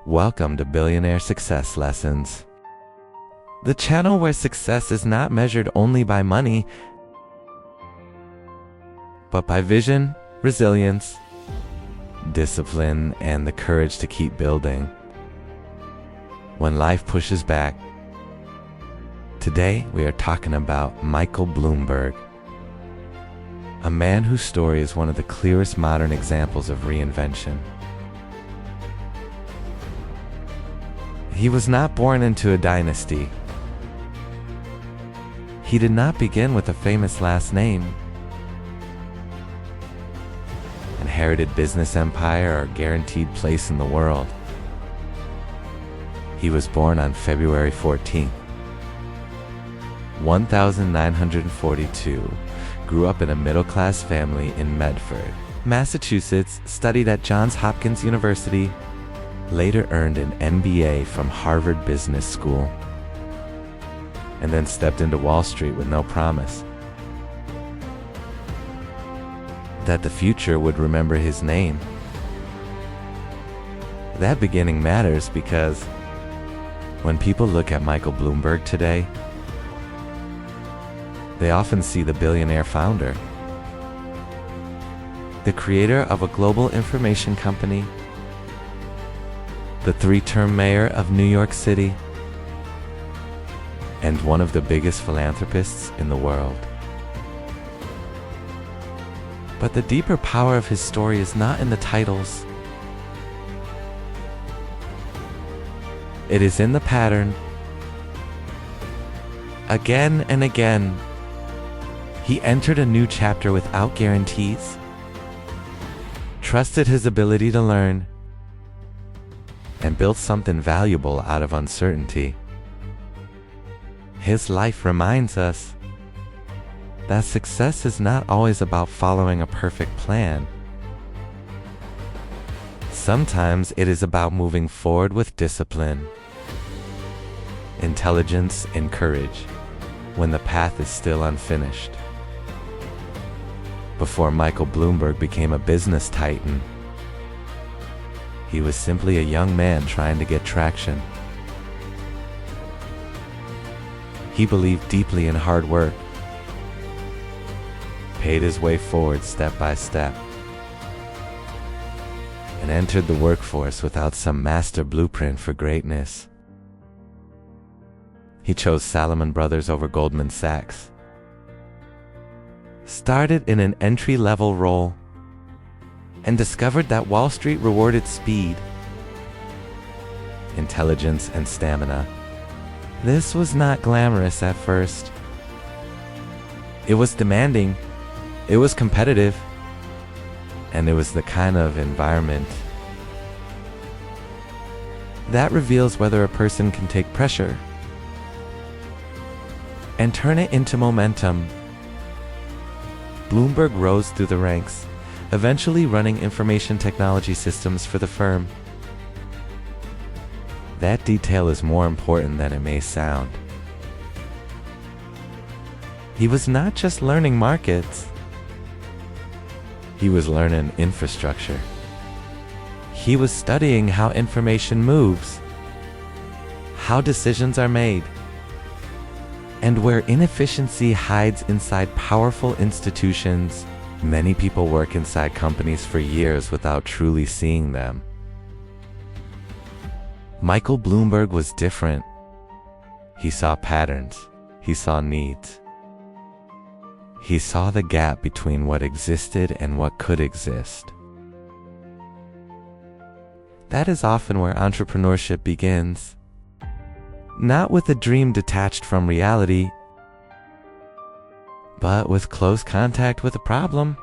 Welcome to Billionaire Success Lessons, the channel where success is not measured only by money, but by vision, resilience, discipline, and the courage to keep building when life pushes back. Today, we are talking about Michael Bloomberg, a man whose story is one of the clearest modern examples of reinvention. He was not born into a dynasty. He did not begin with a famous last name, inherited business empire, or guaranteed place in the world. He was born on February 14th, 1942, grew up in a middle-class family in Medford, Massachusetts, studied at Johns Hopkins University, later earned an MBA from Harvard Business School, and then stepped into Wall Street with no promise that the future would remember his name. That beginning matters because when people look at Michael Bloomberg today, they often see the billionaire founder, the creator of a global information company, the three-term mayor of New York City, and one of the biggest philanthropists in the world. But the deeper power of his story is not in the titles. It is in the pattern. Again and again, he entered a new chapter without guarantees, trusted his ability to learn, and built something valuable out of uncertainty. His life reminds us that success is not always about following a perfect plan. Sometimes it is about moving forward with discipline, intelligence, and courage when the path is still unfinished. Before Michael Bloomberg became a business titan, he was simply a young man trying to get traction. He believed deeply in hard work, paid his way forward step by step, and entered the workforce without some master blueprint for greatness. He chose Salomon Brothers over Goldman Sachs, started in an entry-level role, and discovered that Wall Street rewarded speed, intelligence, and stamina. This was not glamorous at first. It was demanding, it was competitive, and it was the kind of environment that reveals whether a person can take pressure and turn it into momentum. Bloomberg rose through the ranks, eventually running information technology systems for the firm. That detail is more important than it may sound. He was not just learning markets. He was learning infrastructure. He was studying how information moves, how decisions are made, and where inefficiency hides inside powerful institutions. Many people work inside companies for years without truly seeing them. Michael Bloomberg was different. He saw patterns. He saw needs. He saw the gap between what existed and what could exist. That is often where entrepreneurship begins. Not with a dream detached from reality, but with close contact with a problem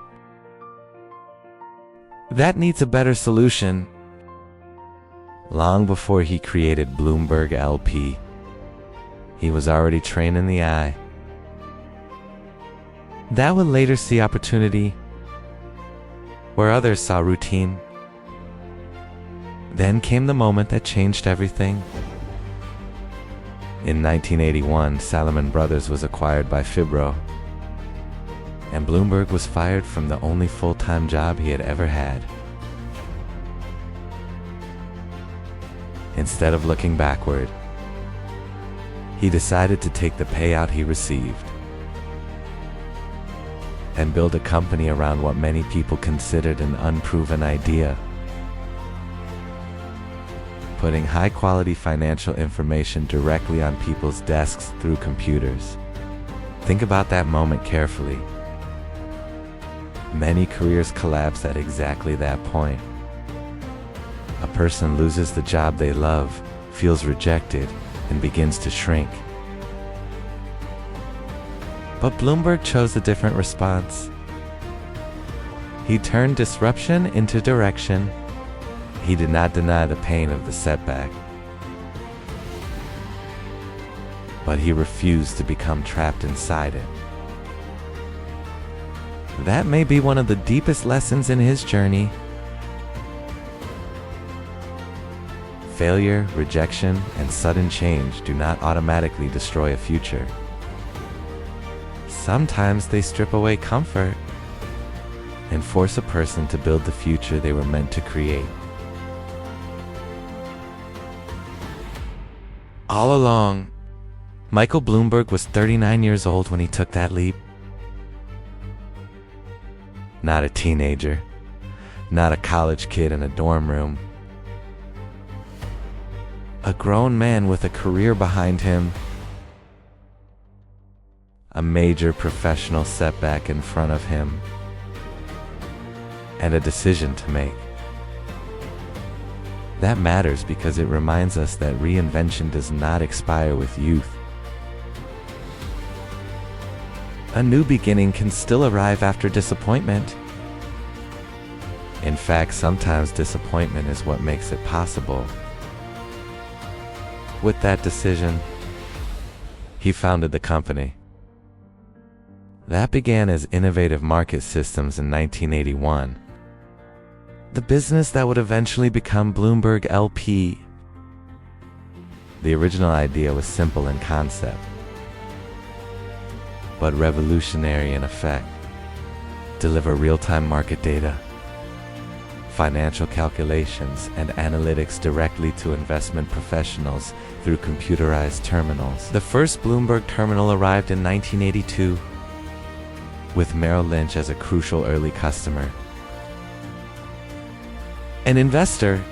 that needs a better solution. Long before he created Bloomberg LP, he was already training the eye. That would later see opportunity where others saw routine. Then came the moment that changed everything. In 1981, Salomon Brothers was acquired by Fibro, and Bloomberg was fired from the only full-time job he had ever had. Instead of looking backward, he decided to take the payout he received and build a company around what many people considered an unproven idea, putting high-quality financial information directly on people's desks through computers. Think about that moment carefully. Many careers collapse at exactly that point. A person loses the job they love, feels rejected, and begins to shrink. But Bloomberg chose a different response. He turned disruption into direction. He did not deny the pain of the setback, but he refused to become trapped inside it. That may be one of the deepest lessons in his journey. Failure, rejection, and sudden change do not automatically destroy a future. Sometimes they strip away comfort and force a person to build the future they were meant to create. All along, Michael Bloomberg was 39 years old when he took that leap. Not a teenager, not a college kid in a dorm room. A grown man with a career behind him, a major professional setback in front of him, and a decision to make. That matters because it reminds us that reinvention does not expire with youth. A new beginning can still arrive after disappointment. In fact, sometimes disappointment is what makes it possible. With that decision, he founded the company. That began as Innovative Market Systems in 1981. The business that would eventually become Bloomberg LP. The original idea was simple in concept, but revolutionary in effect. Deliver real-time market data, financial calculations, and analytics directly to investment professionals through computerized terminals. The first Bloomberg terminal arrived in 1982, with Merrill Lynch as a crucial early customer. An investor.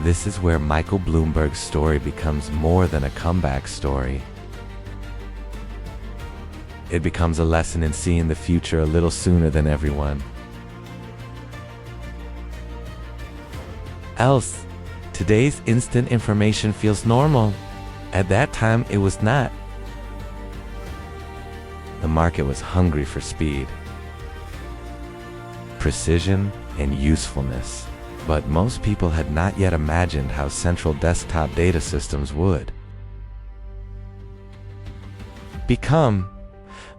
This is where Michael Bloomberg's story becomes more than a comeback story. It becomes a lesson in seeing the future a little sooner than everyone else. Today's instant information feels normal. At that time, it was not. The market was hungry for speed, precision, and usefulness. But most people had not yet imagined how central desktop data systems would become.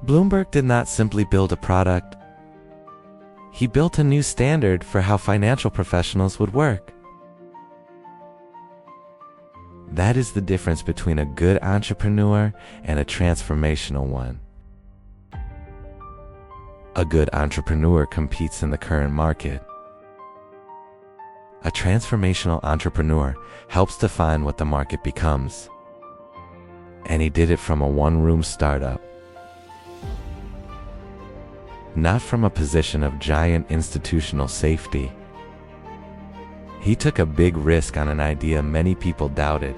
Bloomberg did not simply build a product. He built a new standard for how financial professionals would work. That is the difference between a good entrepreneur and a transformational one. A good entrepreneur competes in the current market. A transformational entrepreneur helps define what the market becomes. And he did it from a one-room startup. Not from a position of giant institutional safety. He took a big risk on an idea many people doubted.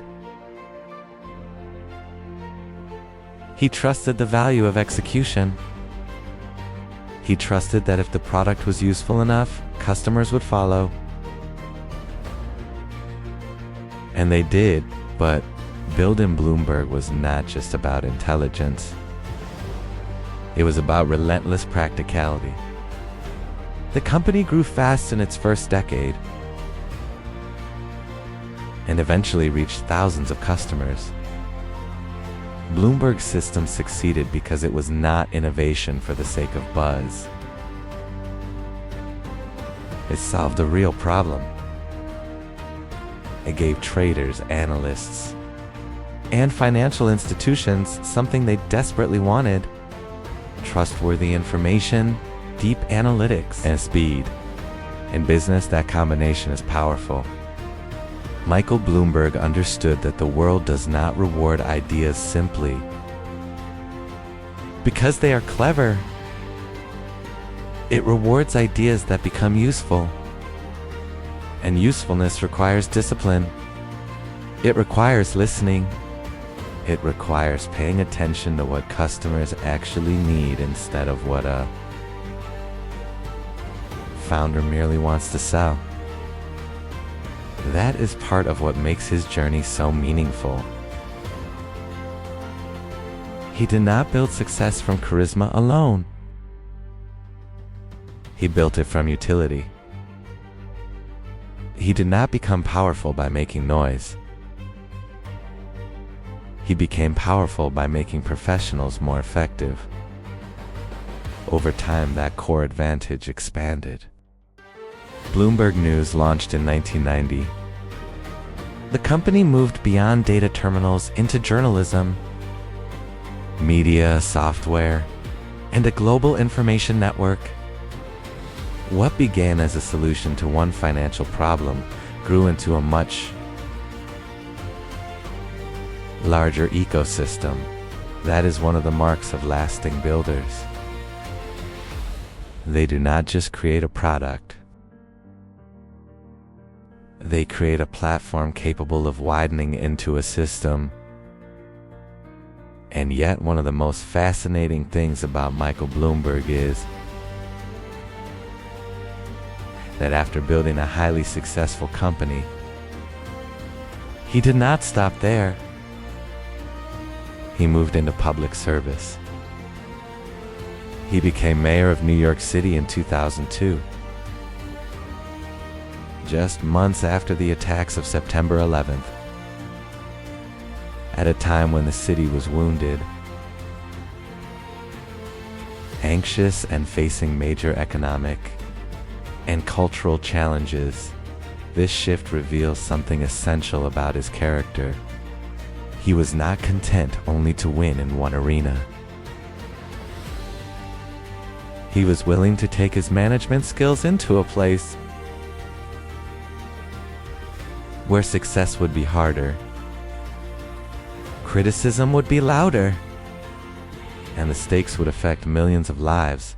He trusted the value of execution. He trusted that if the product was useful enough, customers would follow. And they did, but building Bloomberg was not just about intelligence. It was about relentless practicality. The company grew fast in its first decade and eventually reached thousands of customers. Bloomberg's system succeeded because it was not innovation for the sake of buzz. It solved a real problem. It gave traders, analysts, and financial institutions something they desperately wanted: trustworthy information, deep analytics, and speed. In business, that combination is powerful. Michael Bloomberg understood that the world does not reward ideas simply because they are clever. It rewards ideas that become useful. And usefulness requires discipline. It requires listening. It requires paying attention to what customers actually need instead of what a founder merely wants to sell. That is part of what makes his journey so meaningful. He did not build success from charisma alone. He built it from utility. He did not become powerful by making noise. He became powerful by making professionals more effective. Over time, that core advantage expanded. Bloomberg News launched in 1990. The company moved beyond data terminals into journalism, media, software, and a global information network. What began as a solution to one financial problem grew into a much larger ecosystem. That is one of the marks of lasting builders. They do not just create a product. They create a platform capable of widening into a system. And yet, one of the most fascinating things about Michael Bloomberg is that after building a highly successful company, he did not stop there. He moved into public service. He became mayor of New York City in 2002. Just months after the attacks of September 11th, at a time when the city was wounded, anxious, and facing major economic and cultural challenges. This shift reveals something essential about his character. He was not content only to win in one arena. He was willing to take his management skills into a place where success would be harder, criticism would be louder, and the stakes would affect millions of lives.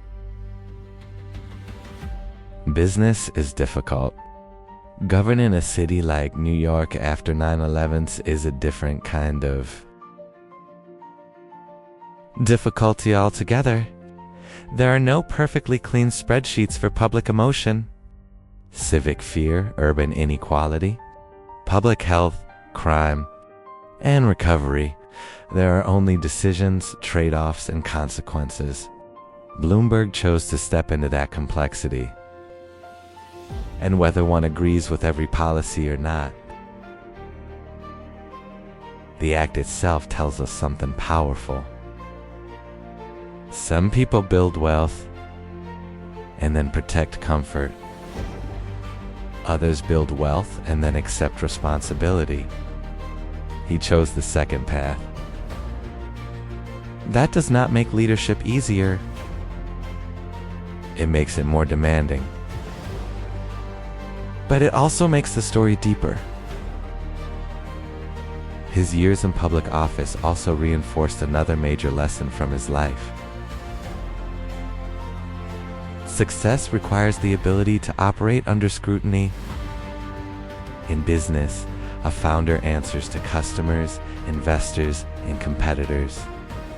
Business is difficult. Governing a city like New York after 9/11 is a different kind of difficulty altogether. There are no perfectly clean spreadsheets for public emotion, civic fear, urban inequality, public health, crime, and recovery. There are only decisions, trade-offs, and consequences. Bloomberg chose to step into that complexity. And whether one agrees with every policy or not, the act itself tells us something powerful. Some people build wealth and then protect comfort. Others build wealth and then accept responsibility. He chose the second path. That does not make leadership easier. It makes it more demanding. But it also makes the story deeper. His years in public office also reinforced another major lesson from his life. Success requires the ability to operate under scrutiny. In business, a founder answers to customers, investors, and competitors.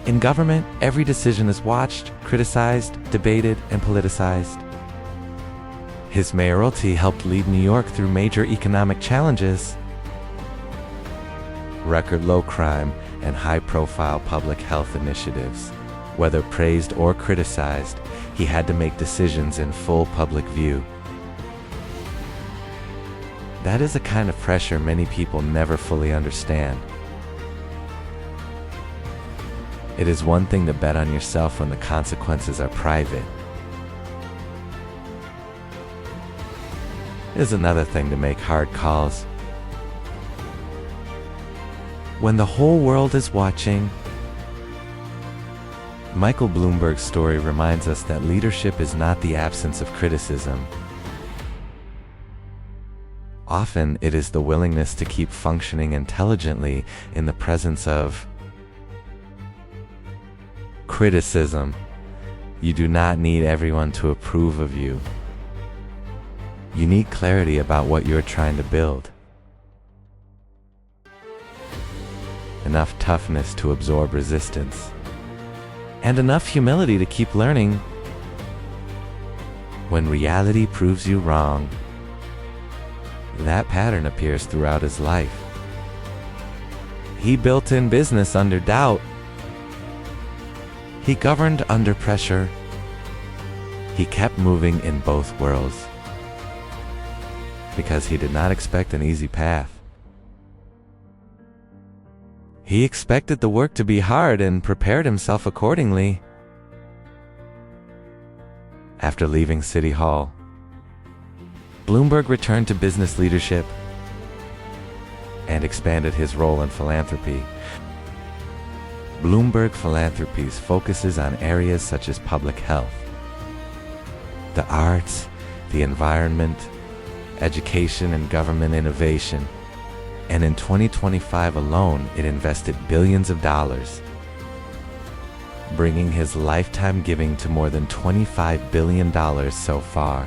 In government, every decision is watched, criticized, debated, and politicized. His mayoralty helped lead New York through major economic challenges. Record low crime and high-profile public health initiatives. Whether praised or criticized, he had to make decisions in full public view. That is a kind of pressure many people never fully understand. It is one thing to bet on yourself when the consequences are private. It is another thing to make hard calls when the whole world is watching. Michael Bloomberg's story reminds us that leadership is not the absence of criticism. Often it is the willingness to keep functioning intelligently in the presence of criticism. You do not need everyone to approve of you. You need clarity about what you're trying to build. Enough toughness to absorb resistance. And enough humility to keep learning when reality proves you wrong. That pattern appears throughout his life. He built in business under doubt. He governed under pressure. He kept moving in both worlds because he did not expect an easy path. He expected the work to be hard and prepared himself accordingly. After leaving City Hall, Bloomberg returned to business leadership and expanded his role in philanthropy. Bloomberg Philanthropies focuses on areas such as public health, the arts, the environment, education, and government innovation. And in 2025 alone, it invested billions of dollars, bringing his lifetime giving to more than $25 billion so far.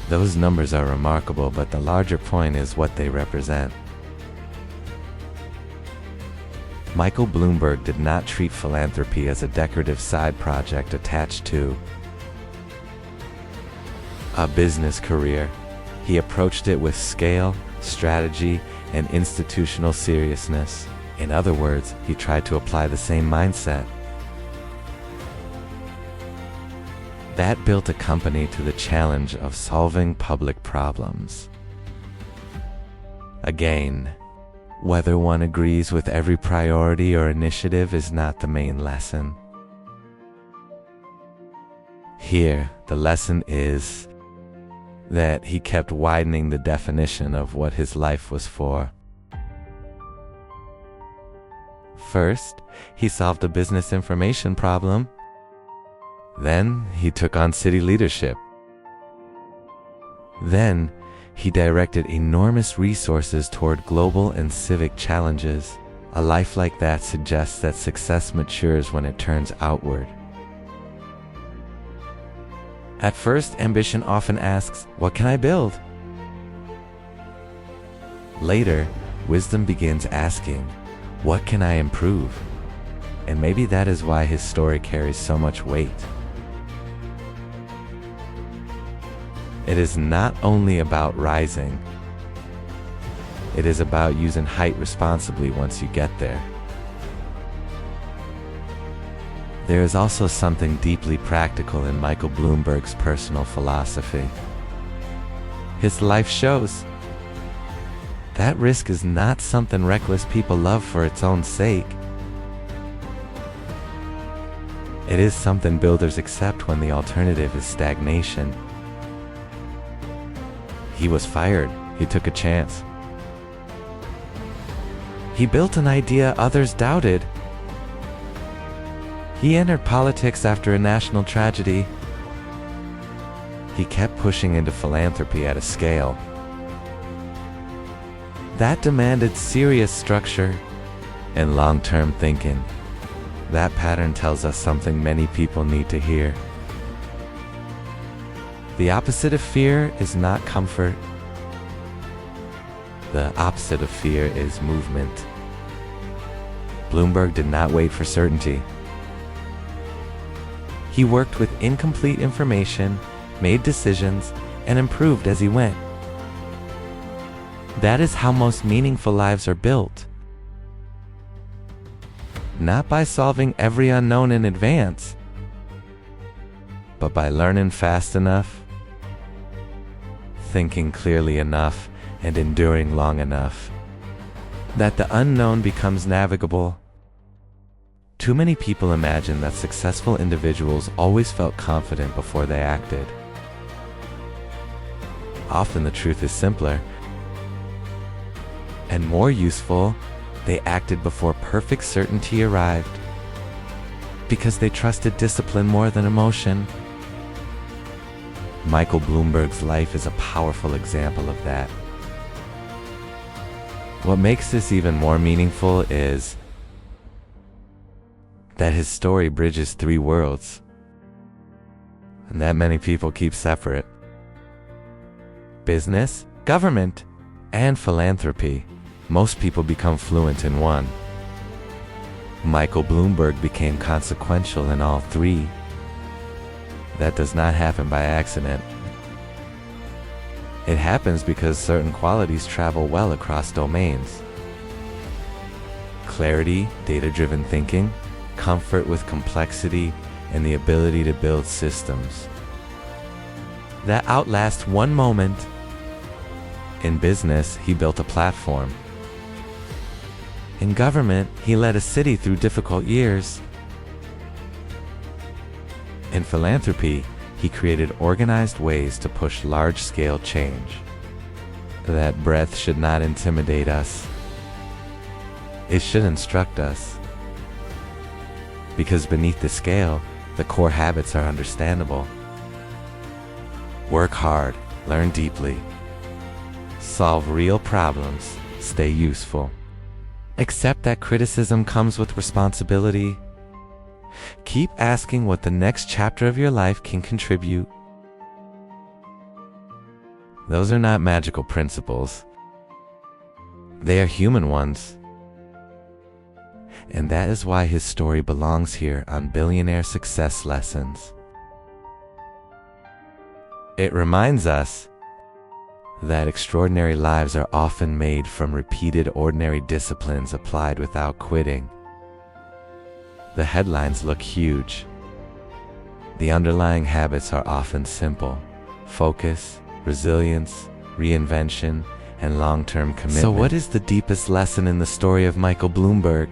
Those numbers are remarkable, but the larger point is what they represent. Michael Bloomberg did not treat philanthropy as a decorative side project attached to a business career. He approached it with scale, strategy, and institutional seriousness. In other words, he tried to apply the same mindset. That built a company to the challenge of solving public problems. Again, whether one agrees with every priority or initiative is not the main lesson. Here, the lesson is that he kept widening the definition of what his life was for. First, he solved a business information problem. Then, he took on city leadership. Then, he directed enormous resources toward global and civic challenges. A life like that suggests that success matures when it turns outward. At first, ambition often asks, "What can I build?" Later, wisdom begins asking, "What can I improve?" And maybe that is why his story carries so much weight. It is not only about rising. It is about using height responsibly once you get there. There is also something deeply practical in Michael Bloomberg's personal philosophy. His life shows that risk is not something reckless people love for its own sake. It is something builders accept when the alternative is stagnation. He was fired. He took a chance. He built an idea others doubted. He entered politics after a national tragedy. He kept pushing into philanthropy at a scale that demanded serious structure and long-term thinking. That pattern tells us something many people need to hear. The opposite of fear is not comfort. The opposite of fear is movement. Bloomberg did not wait for certainty. He worked with incomplete information, made decisions, and improved as he went. That is how most meaningful lives are built. Not by solving every unknown in advance, but by learning fast enough, thinking clearly enough, and enduring long enough that the unknown becomes navigable. Too many people imagine that successful individuals always felt confident before they acted. Often the truth is simpler and more useful. They acted before perfect certainty arrived because they trusted discipline more than emotion. Michael Bloomberg's life is a powerful example of that. What makes this even more meaningful is that his story bridges three worlds, and that many people keep separate: business, government, and philanthropy. Most people become fluent in one. Michael Bloomberg became consequential in all three. That does not happen by accident. It happens because certain qualities travel well across domains: clarity, data-driven thinking, comfort with complexity, and the ability to build systems that outlast one moment. In business, he built a platform. In government, he led a city through difficult years. In philanthropy, he created organized ways to push large-scale change. That breadth should not intimidate us. It should instruct us. Because beneath the scale, the core habits are understandable. Work hard, learn deeply, solve real problems, stay useful. Accept that criticism comes with responsibility. Keep asking what the next chapter of your life can contribute. Those are not magical principles. They are human ones. And that is why his story belongs here on Billionaire Success Lessons. It reminds us that extraordinary lives are often made from repeated ordinary disciplines applied without quitting. The headlines look huge. The underlying habits are often simple: focus, resilience, reinvention, and long-term commitment. So what is the deepest lesson in the story of Michael Bloomberg?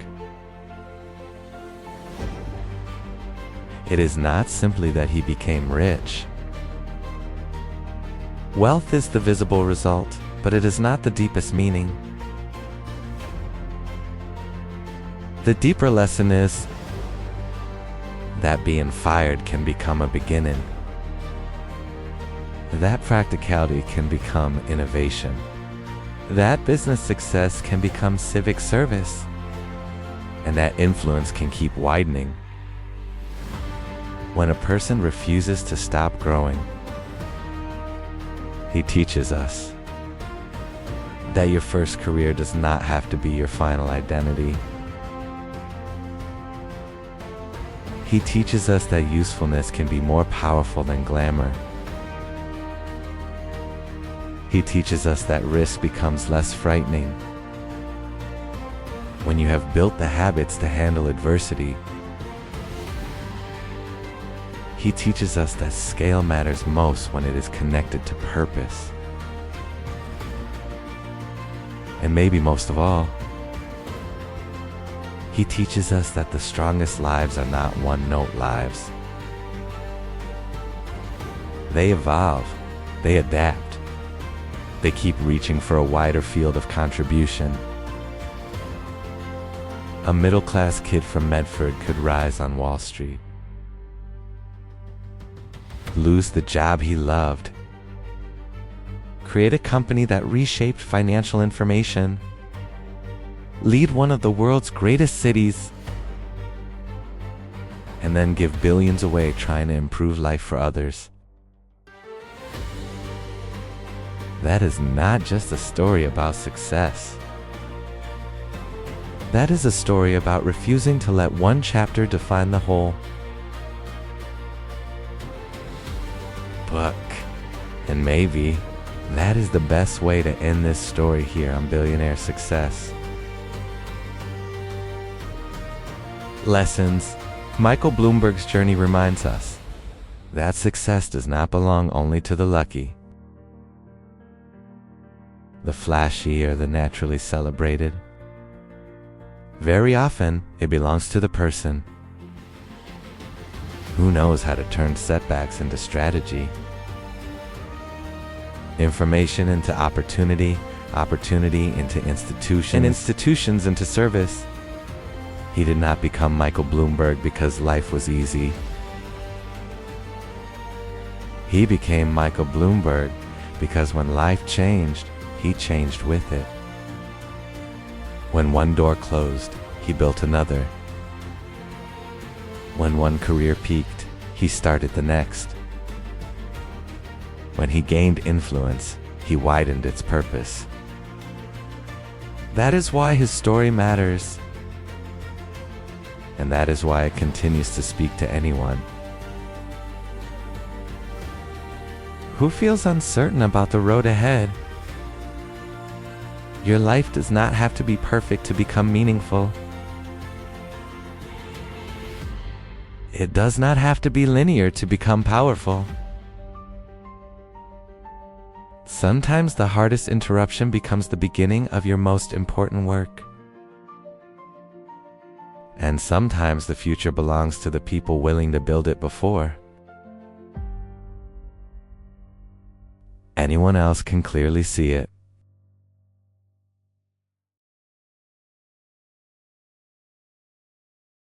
It is not simply that he became rich. Wealth is the visible result, but it is not the deepest meaning. The deeper lesson is that being fired can become a beginning. That practicality can become innovation. That business success can become civic service. And that influence can keep widening. When a person refuses to stop growing, he teaches us that your first career does not have to be your final identity. He teaches us that usefulness can be more powerful than glamour. He teaches us that risk becomes less frightening when you have built the habits to handle adversity. He teaches us that scale matters most when it is connected to purpose. And maybe most of all, he teaches us that the strongest lives are not one-note lives. They evolve, they adapt, they keep reaching for a wider field of contribution. A middle-class kid from Medford could rise on Wall Street, lose the job he loved, create a company that reshaped financial information, lead one of the world's greatest cities, and then give billions away trying to improve life for others. That is not just a story about success. That is a story about refusing to let one chapter define the whole. Book. And maybe that is the best way to end this story here on Billionaire Success. Lessons. Michael Bloomberg's journey reminds us that success does not belong only to the lucky, the flashy, or the naturally celebrated. Very often, it belongs to the person who knows how to turn setbacks into strategy, information into opportunity, opportunity into institutions, and institutions into service. He did not become Michael Bloomberg because life was easy. He became Michael Bloomberg because when life changed, he changed with it. When one door closed, he built another. When one career peaked, he started the next. When he gained influence, he widened its purpose. That is why his story matters. And that is why it continues to speak to anyone who feels uncertain about the road ahead. Your life does not have to be perfect to become meaningful. It does not have to be linear to become powerful. Sometimes the hardest interruption becomes the beginning of your most important work. And sometimes the future belongs to the people willing to build it before anyone else can clearly see it.